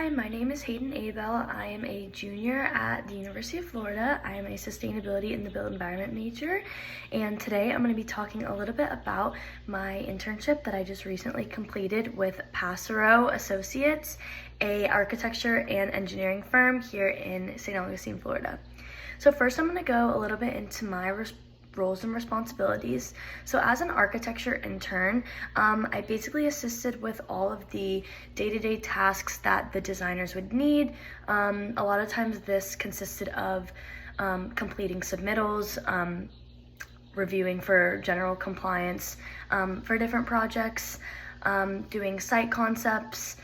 Hi, my name is Hayden Abel. I am a junior at the University of Florida. I am a sustainability in the built environment major, and today I'm going to be talking a little bit about my internship that I just recently completed with Passero Associates, a architecture and engineering firm here in St. Augustine, Florida. So first I'm going to go a little bit into my roles and responsibilities. So as an architecture intern, I basically assisted with all of the day-to-day tasks that the designers would need. A lot of times this consisted of completing submittals, reviewing for general compliance for different projects, doing site concepts,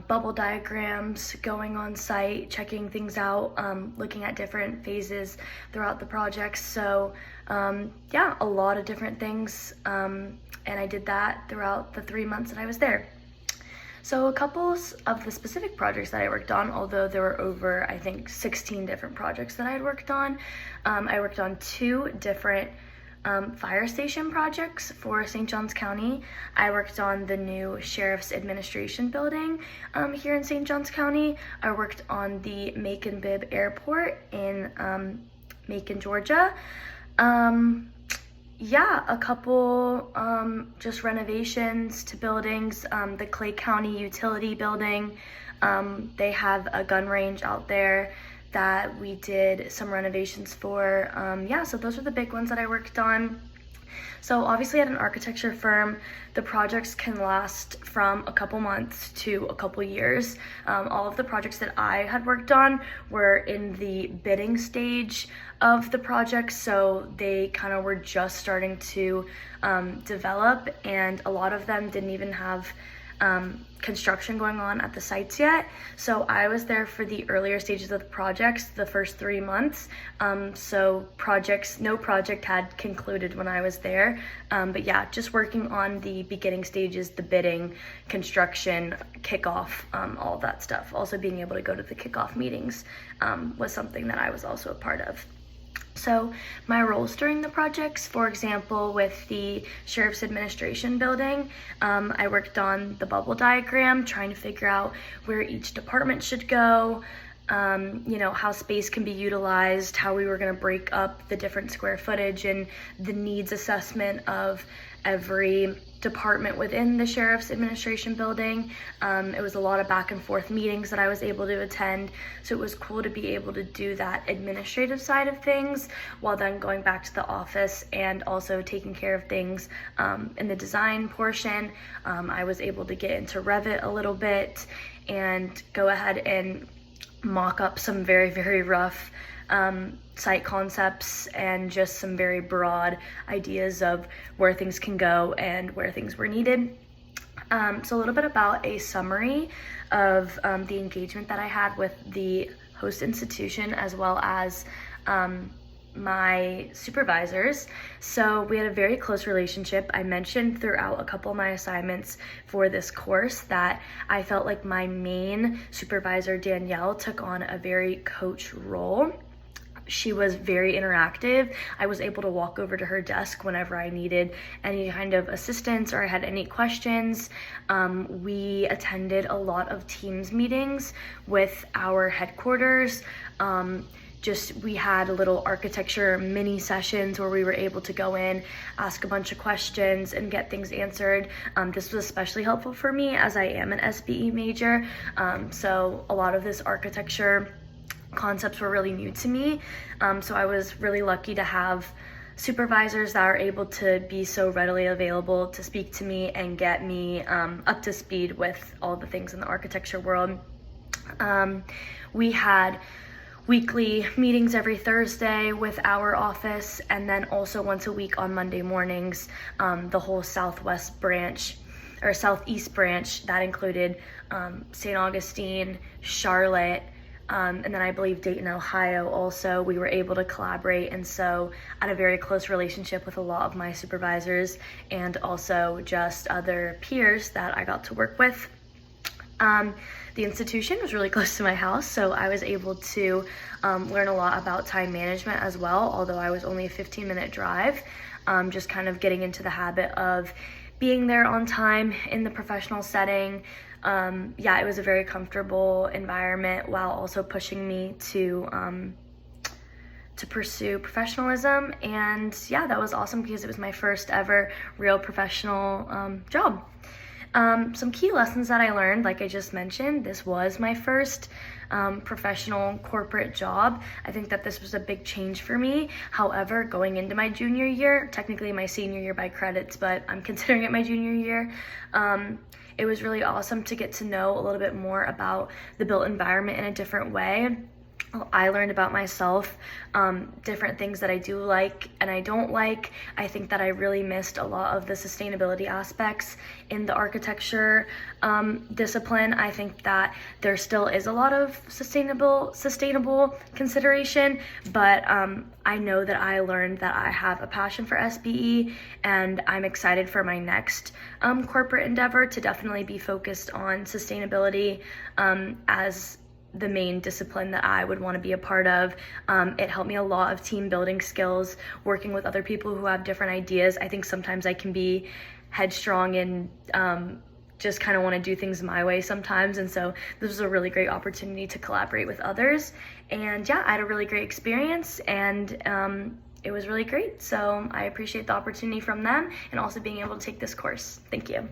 bubble diagrams, going on site, checking things out, looking at different phases throughout the projects. So yeah, a lot of different things, and I did that throughout the 3 months that I was there. So a couple of the specific projects that I worked on, although there were over, I think, 16 different projects that I had worked on, I worked on 2 different fire station projects for St. Johns County. I worked on the new Sheriff's Administration building here in St. Johns County. I worked on the Macon-Bibb Airport in Macon, Georgia. Yeah, a couple just renovations to buildings. The Clay County Utility Building, they have a gun range out there that we did some renovations for. Yeah, so those are the big ones that I worked on. So obviously at an architecture firm, the projects can last from a couple months to a couple years. All of the projects that I had worked on were in the bidding stage of the project, so they kind of were just starting to develop, and a lot of them didn't even have construction going on at the sites yet. So I was there for the earlier stages of the projects, the first 3 months. So no project had concluded when I was there. But yeah, just working on the beginning stages, the bidding, construction, kickoff, all of that stuff. Also being able to go to the kickoff meetings was something that I was also a part of. So my roles during the projects, for example, with the Sheriff's Administration building, I worked on the bubble diagram, trying to figure out where each department should go, how space can be utilized, how we were going to break up the different square footage and the needs assessment of every department within the Sheriff's Administration building. It was a lot of back and forth meetings that I was able to attend, so it was cool to be able to do that administrative side of things while then going back to the office and also taking care of things in the design portion. I was able to get into Revit a little bit and go ahead and mock up some very, very rough site concepts and just some very broad ideas of where things can go and where things were needed. So a little bit about a summary of the engagement that I had with the host institution as well as my supervisors. So we had a very close relationship. I mentioned throughout a couple of my assignments for this course that I felt like my main supervisor, Danielle, took on a very coach role. She was very interactive. I was able to walk over to her desk whenever I needed any kind of assistance or I had any questions. We attended a lot of Teams meetings with our headquarters. We had little architecture mini sessions where we were able to go in, ask a bunch of questions and get things answered. This was especially helpful for me as I am an SBE major. So a lot of this architecture concepts were really new to me. So I was really lucky to have supervisors that are able to be so readily available to speak to me and get me up to speed with all the things in the architecture world. We had weekly meetings every Thursday with our office, and then also once a week on Monday mornings, the whole Southwest branch or Southeast branch that included St. Augustine, Charlotte, and then I believe Dayton, Ohio also. We were able to collaborate, and so I had a very close relationship with a lot of my supervisors and also just other peers that I got to work with. The institution was really close to my house, so I was able to learn a lot about time management as well, although I was only a 15-minute drive, just kind of getting into the habit of being there on time in the professional setting, yeah, it was a very comfortable environment while also pushing me to pursue professionalism. And yeah, that was awesome because it was my first ever real professional job. Some key lessons that I learned, like I just mentioned, this was my first professional corporate job. I think that this was a big change for me. However, going into my junior year, technically my senior year by credits, but I'm considering it my junior year, it was really awesome to get to know a little bit more about the built environment in a different way. I learned about myself, different things that I do like and I don't like. I think that I really missed a lot of the sustainability aspects in the architecture discipline. I think that there still is a lot of sustainable consideration, but I know that I learned that I have a passion for SBE, and I'm excited for my next corporate endeavor to definitely be focused on sustainability as the main discipline that I would want to be a part of. It helped me a lot of team building skills, working with other people who have different ideas. I think sometimes I can be headstrong and just kind of want to do things my way sometimes, and so this was a really great opportunity to collaborate with others. And yeah, I had a really great experience, and it was really great. So I appreciate the opportunity from them and also being able to take this course. Thank you.